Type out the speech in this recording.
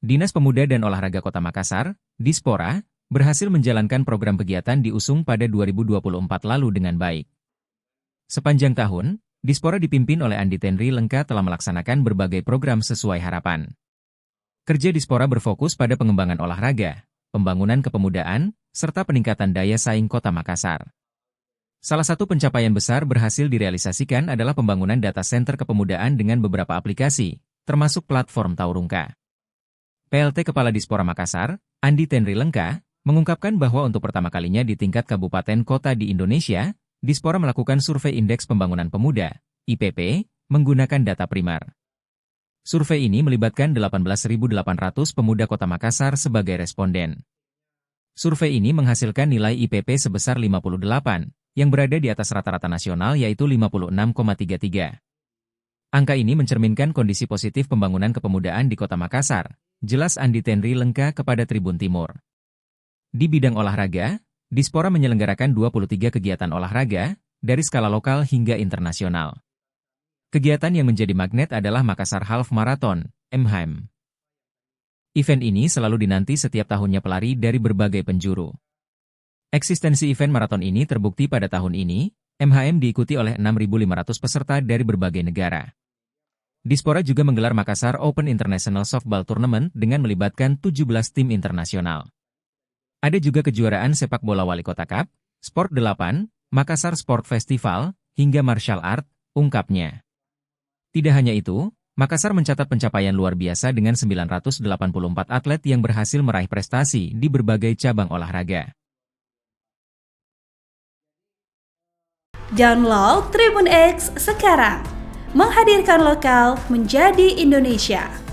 Dinas Pemuda dan Olahraga Kota Makassar, Dispora, berhasil menjalankan program kegiatan diusung pada 2024 lalu dengan baik. Sepanjang tahun, Dispora dipimpin oleh Andi Tenri Lengka telah melaksanakan berbagai program sesuai harapan. Kerja Dispora berfokus pada pengembangan olahraga, pembangunan kepemudaan, serta peningkatan daya saing Kota Makassar. Salah satu pencapaian besar berhasil direalisasikan adalah pembangunan data center kepemudaan dengan beberapa aplikasi, termasuk platform Taurungka. PLT Kepala Dispora Makassar, Andi Tenri Lengka, mengungkapkan bahwa untuk pertama kalinya di tingkat kabupaten kota di Indonesia, Dispora melakukan survei Indeks Pembangunan Pemuda, IPP, menggunakan data primar. Survei ini melibatkan 18.800 pemuda Kota Makassar sebagai responden. Survei ini menghasilkan nilai IPP sebesar 58, yang berada di atas rata-rata nasional yaitu 56,33. Angka ini mencerminkan kondisi positif pembangunan kepemudaan di Kota Makassar, jelas Andi Tenri Lengka kepada Tribun Timur. Di bidang olahraga, Dispora menyelenggarakan 23 kegiatan olahraga, dari skala lokal hingga internasional. Kegiatan yang menjadi magnet adalah Makassar Half Marathon, MHM. Event ini selalu dinanti setiap tahunnya pelari dari berbagai penjuru. Eksistensi event maraton ini terbukti pada tahun ini, MHM diikuti oleh 6.500 peserta dari berbagai negara. Dispora juga menggelar Makassar Open International Softball Tournament dengan melibatkan 17 tim internasional. Ada juga kejuaraan sepak bola Wali Kota Cup, Sport 8, Makassar Sport Festival, hingga martial art, ungkapnya. Tidak hanya itu, Makassar mencatat pencapaian luar biasa dengan 984 atlet yang berhasil meraih prestasi di berbagai cabang olahraga. Download Tribun X sekarang, menghadirkan lokal menjadi Indonesia.